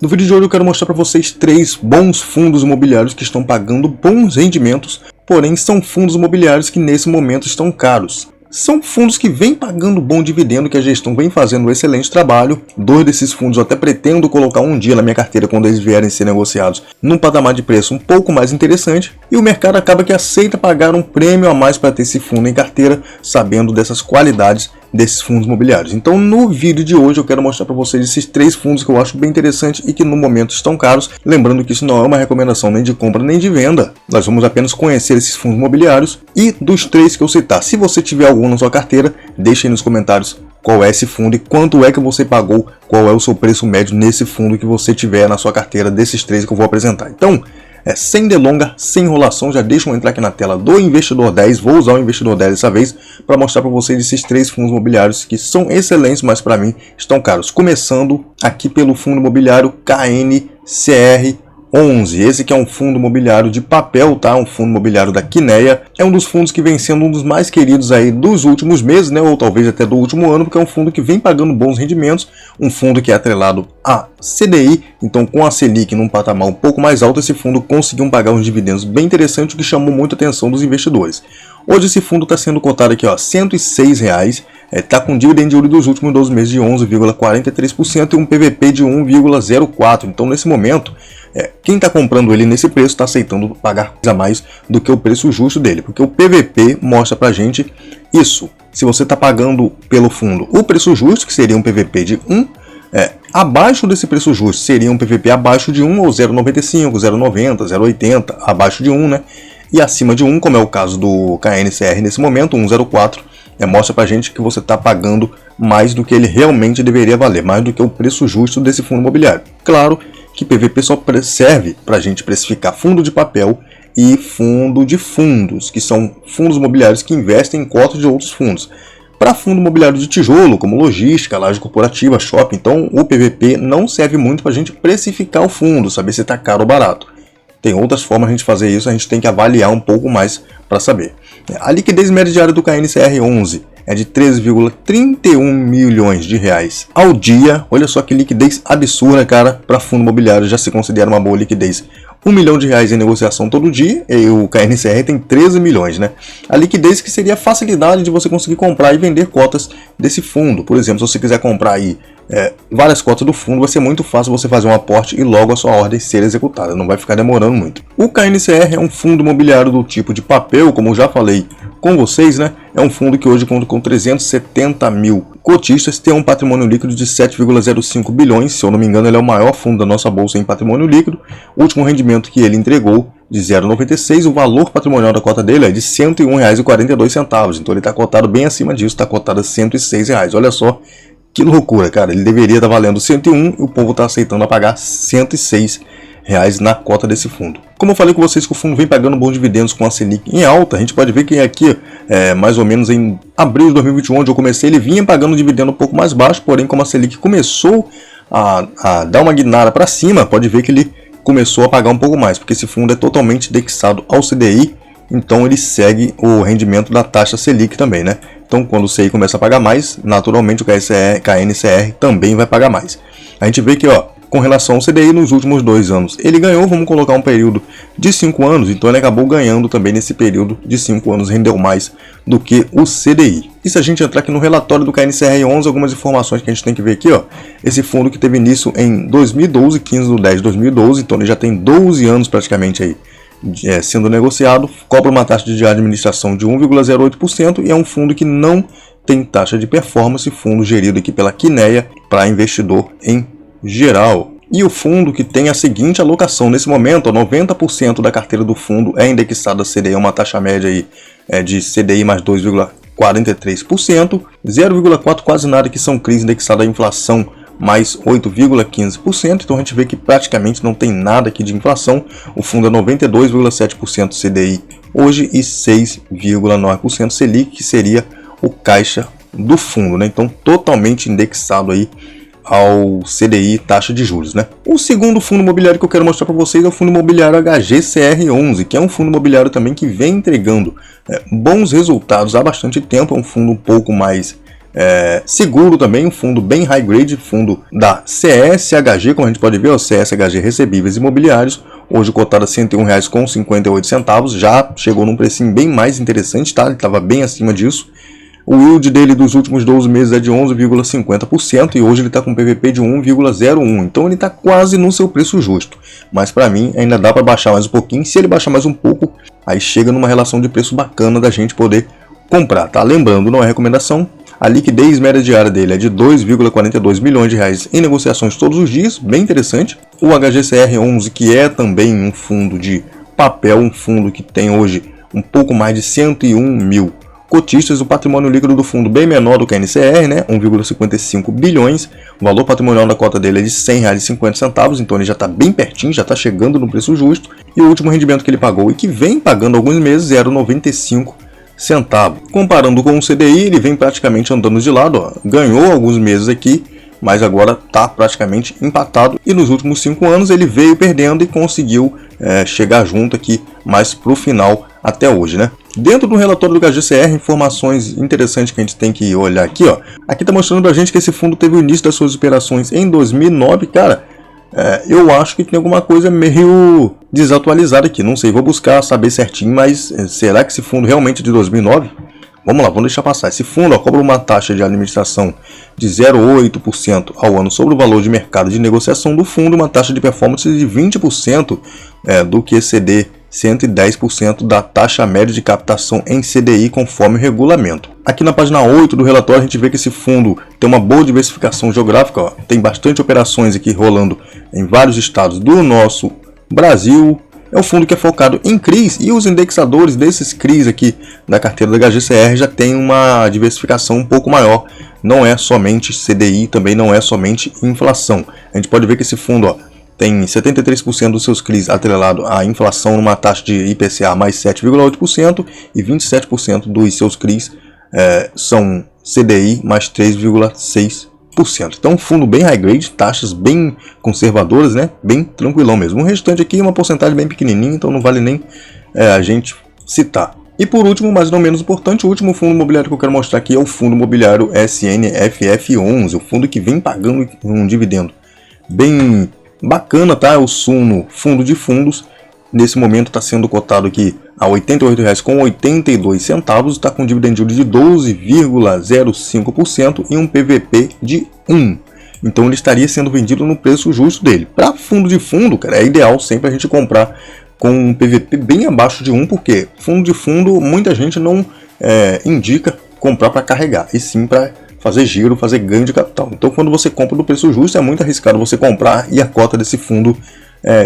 No vídeo de hoje eu quero mostrar para vocês 3 bons fundos imobiliários que estão pagando bons rendimentos, porém são fundos imobiliários que nesse momento estão caros. São fundos que vêm pagando bom dividendo, que a gestão vem fazendo um excelente trabalho. 2 desses fundos eu até pretendo colocar um dia na minha carteira quando eles vierem ser negociados num patamar de preço um pouco mais interessante. E o mercado acaba que aceita pagar um prêmio a mais para ter esse fundo em carteira, sabendo dessas qualidades desses fundos imobiliários. Então no vídeo de hoje eu quero mostrar para vocês esses 3 fundos que eu acho bem interessantes e que no momento estão caros. Lembrando que isso não é uma recomendação nem de compra nem de venda. Nós vamos apenas conhecer esses fundos imobiliários e dos 3 que eu citar. Se você tiver algum na sua carteira, deixe aí nos comentários qual é esse fundo e quanto é que você pagou, qual é o seu preço médio nesse fundo que você tiver na sua carteira desses 3 que eu vou apresentar. Então, sem delonga, sem enrolação, já deixa eu entrar aqui na tela do Investidor 10, vou usar o Investidor 10 dessa vez para mostrar para vocês esses 3 fundos imobiliários que são excelentes, mas para mim estão caros. Começando aqui pelo fundo imobiliário KNCR11, esse que é um fundo imobiliário de papel, tá? Um fundo imobiliário da Quineia, é um dos fundos que vem sendo um dos mais queridos aí dos últimos meses, né? Ou talvez até do último ano, porque é um fundo que vem pagando bons rendimentos, um fundo que é atrelado a CDI, então com a Selic num patamar um pouco mais alto, esse fundo conseguiu pagar uns dividendos bem interessantes, o que chamou muita atenção dos investidores. Hoje esse fundo está sendo cotado aqui, ó, R$ 106,00, está com dividend yield dos últimos 12 meses de 11,43% e um PVP de 1,04%. Então nesse momento, quem está comprando ele nesse preço está aceitando pagar a mais do que o preço justo dele, porque o PVP mostra pra gente isso. Se você está pagando pelo fundo o preço justo, que seria um PVP de 1, abaixo desse preço justo seria um PVP abaixo de 1 ou 0,95, 0,90, 0,80, abaixo de 1, né? E acima de 1, como é o caso do KNCR nesse momento, 1,04, mostra pra gente que você está pagando mais do que ele realmente deveria valer, mais do que o preço justo desse fundo imobiliário. Claro que PVP só serve para a gente precificar fundo de papel e fundo de fundos, que são fundos imobiliários que investem em cotas de outros fundos. Para fundo imobiliário de tijolo, como logística, laje corporativa, shopping, então o PVP não serve muito para a gente precificar o fundo, saber se está caro ou barato. Tem outras formas de a gente fazer isso, a gente tem que avaliar um pouco mais para saber. A liquidez média diária do KNCR11 é de 13,31 milhões de reais ao dia. Olha só que liquidez absurda, cara. Para fundo imobiliário já se considera uma boa liquidez. R$ 1 milhão em negociação todo dia, e o KNCR tem 13 milhões, né? A liquidez que seria a facilidade de você conseguir comprar e vender cotas desse fundo. Por exemplo, se você quiser comprar aí várias cotas do fundo, vai ser muito fácil você fazer um aporte e logo a sua ordem ser executada, não vai ficar demorando muito. O KNCR é um fundo imobiliário do tipo de papel, como eu já falei com vocês, né? É um fundo que hoje conta com 370 mil cotistas, tem um patrimônio líquido de 7,05 bilhões, se eu não me engano ele é o maior fundo da nossa bolsa em patrimônio líquido. O último rendimento que ele entregou de 0,96, o valor patrimonial da cota dele é de R$ 101,42, então ele está cotado bem acima disso, está cotado a R$ 106,00, olha só. Que loucura, cara. Ele deveria estar valendo 101 e o povo está aceitando a pagar R$ 106,00 na cota desse fundo. Como eu falei com vocês que o fundo vem pagando bons dividendos com a Selic em alta, a gente pode ver que aqui, mais ou menos em abril de 2021, onde eu comecei, ele vinha pagando um dividendo um pouco mais baixo, porém como a Selic começou a dar uma guinada para cima, pode ver que ele começou a pagar um pouco mais, porque esse fundo é totalmente indexado ao CDI, então ele segue o rendimento da taxa Selic também, né? Então quando o CDI começa a pagar mais, naturalmente o KNCR também vai pagar mais. A gente vê que, ó, com relação ao CDI nos últimos 2 anos, ele ganhou, vamos colocar um período de 5 anos, então ele acabou ganhando também nesse período de 5 anos, rendeu mais do que o CDI. E se a gente entrar aqui no relatório do KNCR11, algumas informações que a gente tem que ver aqui, ó, esse fundo que teve início em 2012, 15/10 de 2012, então ele já tem 12 anos praticamente aí sendo negociado, cobra uma taxa de administração de 1,08% e é um fundo que não tem taxa de performance, fundo gerido aqui pela Quineia para investidor em geral. E o fundo que tem a seguinte alocação nesse momento, 90% da carteira do fundo é indexada a CDI, uma taxa média aí, de CDI mais 2,43%, 0,4% quase nada que são CRIs indexada à inflação mais 8,15%, então a gente vê que praticamente não tem nada aqui de inflação. O fundo é 92,7% CDI hoje e 6,9% Selic, que seria o caixa do fundo, né? Então totalmente indexado aí ao CDI, taxa de juros, né? O segundo fundo imobiliário que eu quero mostrar para vocês é o fundo imobiliário HGCR11, que é um fundo imobiliário também que vem entregando bons resultados há bastante tempo. É um fundo um pouco mais seguro também, um fundo bem high grade, fundo da CSHG, como a gente pode ver, o CSHG Recebíveis Imobiliários, hoje cotado a R$ 101,58, já chegou num precinho bem mais interessante, tá? Ele estava bem acima disso. O yield dele dos últimos 12 meses é de 11,50% e hoje ele está com um PVP de 1,01, então ele está quase no seu preço justo. Mas para mim ainda dá para baixar mais um pouquinho, se ele baixar mais um pouco, aí chega numa relação de preço bacana da gente poder comprar, tá? Lembrando, não é recomendação. A liquidez média diária dele é de 2,42 milhões de reais em negociações todos os dias, bem interessante. O HGCR11, que é também um fundo de papel, um fundo que tem hoje um pouco mais de 101 mil cotistas, o patrimônio líquido do fundo bem menor do que a NCR, né? 1,55 bilhões, o valor patrimonial da cota dele é de R$ 100,50, então ele já está bem pertinho, já está chegando no preço justo, e o último rendimento que ele pagou e que vem pagando alguns meses era 0,95 centavo. Comparando com o CDI, ele vem praticamente andando de lado, ó. Ganhou alguns meses aqui, mas agora está praticamente empatado, e nos últimos 5 anos ele veio perdendo e conseguiu chegar junto aqui mais para o final até hoje, né? Dentro do relatório do HGCR, informações interessantes que a gente tem que olhar aqui, ó. Aqui está mostrando pra gente que esse fundo teve o início das suas operações em 2009, cara. Eu acho que tem alguma coisa meio desatualizada aqui, não sei, vou buscar saber certinho, mas será que esse fundo realmente é de 2009? Vamos lá, vamos deixar passar. Esse fundo cobra uma taxa de administração de 0,8% ao ano sobre o valor de mercado de negociação do fundo, uma taxa de performance de 20% do QCD, 110% da taxa média de captação em CDI conforme o regulamento. Aqui na página 8 do relatório a gente vê que esse fundo tem uma boa diversificação geográfica, ó. Tem bastante operações aqui rolando em vários estados do nosso Brasil. É um fundo que é focado em CRIs e os indexadores desses CRIs aqui da carteira da HGCR já tem uma diversificação um pouco maior. Não é somente CDI, também não é somente inflação. A gente pode ver que esse fundo, ó, tem 73% dos seus CRIs atrelado à inflação numa taxa de IPCA mais 7,8% e 27% dos seus CRIs são CDI mais 3,6%. Então, um fundo bem high grade, taxas bem conservadoras, né? Bem tranquilão mesmo. O restante aqui é uma porcentagem bem pequenininha, então não vale nem a gente citar. E por último, mas não menos importante, o último fundo imobiliário que eu quero mostrar aqui é o fundo imobiliário SNFF11, o fundo que vem pagando um dividendo bem bacana, tá? O Suno Fundo de Fundos, nesse momento está sendo cotado aqui a R$ 88,82, está com dividend yield de 12,05% e um PVP de 1. Então ele estaria sendo vendido no preço justo dele. Para fundo de fundo, cara, é ideal sempre a gente comprar com um PVP bem abaixo de 1, porque fundo de fundo muita gente não indica comprar para carregar, e sim para fazer giro, fazer ganho de capital. Então quando você compra no preço justo é muito arriscado você comprar e a cota desse fundo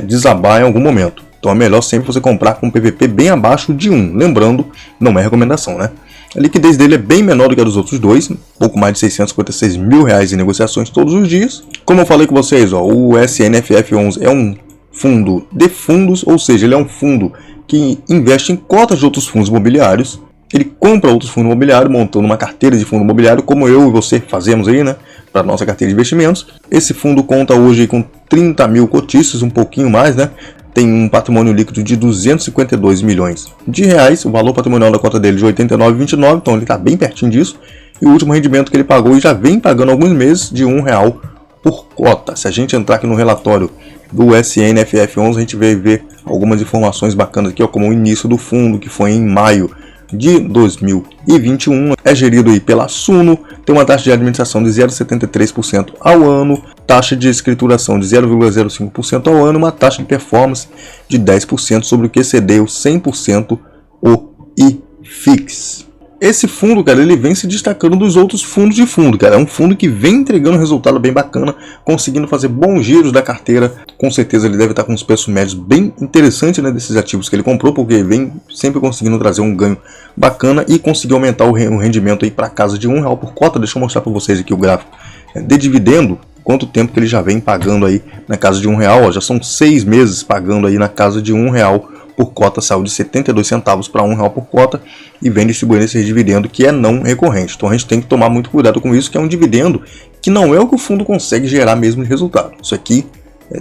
desabar em algum momento. Então é melhor sempre você comprar com um PVP bem abaixo de 1. Lembrando, não é recomendação, né? A liquidez dele é bem menor do que a dos outros dois, pouco mais de R$ 656 mil em negociações todos os dias. Como eu falei com vocês, ó, o SNFF11 é um fundo de fundos, ou seja, ele é um fundo que investe em cotas de outros fundos imobiliários. Ele compra outros fundos imobiliários, montando uma carteira de fundo imobiliário, como eu e você fazemos aí, né? Para a nossa carteira de investimentos. Esse fundo conta hoje com 30 mil cotistas, um pouquinho mais, né? Tem um patrimônio líquido de 252 milhões de reais, o valor patrimonial da cota dele de 89,29, então ele está bem pertinho disso. E o último rendimento que ele pagou, e já vem pagando alguns meses, de R$1 por cota. Se a gente entrar aqui no relatório do SNFF11, a gente vai ver algumas informações bacanas aqui, ó, como o início do fundo, que foi em maio de 2021, é gerido aí pela Suno, tem uma taxa de administração de 0,73% ao ano, taxa de escrituração de 0,05% ao ano, uma taxa de performance de 10% sobre o QCD, o 100% o IFIX. Esse fundo, cara, ele vem se destacando dos outros fundos de fundo, cara. É um fundo que vem entregando resultado bem bacana, conseguindo fazer bons giros da carteira. Com certeza ele deve estar com os preços médios bem interessantes, né, desses ativos que ele comprou, porque vem sempre conseguindo trazer um ganho bacana e conseguiu aumentar o rendimento aí para casa de R$1 por cota. Deixa eu mostrar para vocês aqui o gráfico de dividendo, quanto tempo que ele já vem pagando aí na casa de R$1. Ó, já são 6 meses pagando aí na casa de R$1 por cota, saiu de 72 centavos para R$1 por cota e vem distribuindo esse dividendo que é não recorrente. Então a gente tem que tomar muito cuidado com isso, que é um dividendo que não é o que o fundo consegue gerar mesmo de resultado. Isso aqui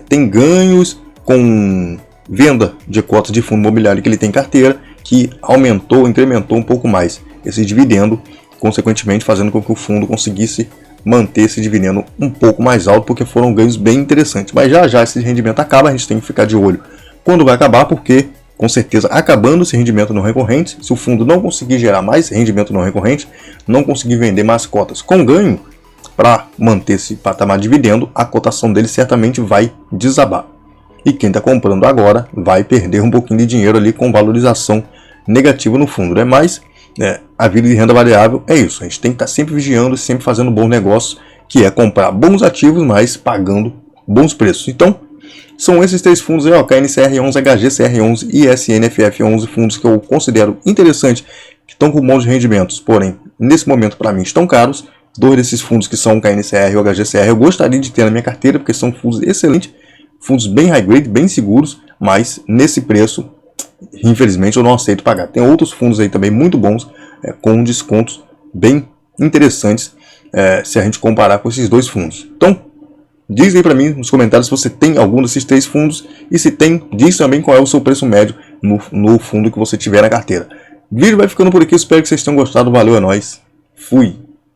tem ganhos com venda de cotas de fundo imobiliário que ele tem em carteira, que aumentou, incrementou um pouco mais esse dividendo consequentemente fazendo com que o fundo conseguisse manter esse dividendo um pouco mais alto, porque foram ganhos bem interessantes. Mas já já esse rendimento acaba, a gente tem que ficar de olho quando vai acabar, porque com certeza acabando esse rendimento não recorrente, se o fundo não conseguir gerar mais rendimento não recorrente, não conseguir vender mais cotas com ganho para manter esse patamar de dividendo, a cotação dele certamente vai desabar. E quem está comprando agora vai perder um pouquinho de dinheiro ali com valorização negativa no fundo, né? Mas a vida de renda variável é isso, a gente tem que estar sempre vigiando, sempre fazendo bons negócios, que é comprar bons ativos, mas pagando bons preços. Então, são esses 3 fundos aí, ó, KNCR11, HGCR11 e SNFF11, fundos que eu considero interessantes, que estão com bons rendimentos, porém, nesse momento para mim estão caros. 2 desses fundos que são o KNCR e o HGCR eu gostaria de ter na minha carteira, porque são fundos excelentes, fundos bem high grade, bem seguros, mas nesse preço, infelizmente, eu não aceito pagar. Tem outros fundos aí também muito bons, com descontos bem interessantes, se a gente comparar com esses 2 fundos. Então, diz aí para mim nos comentários se você tem algum desses 3 fundos, e se tem, diz também qual é o seu preço médio no fundo que você tiver na carteira. O vídeo vai ficando por aqui, espero que vocês tenham gostado, valeu, é nóis, fui!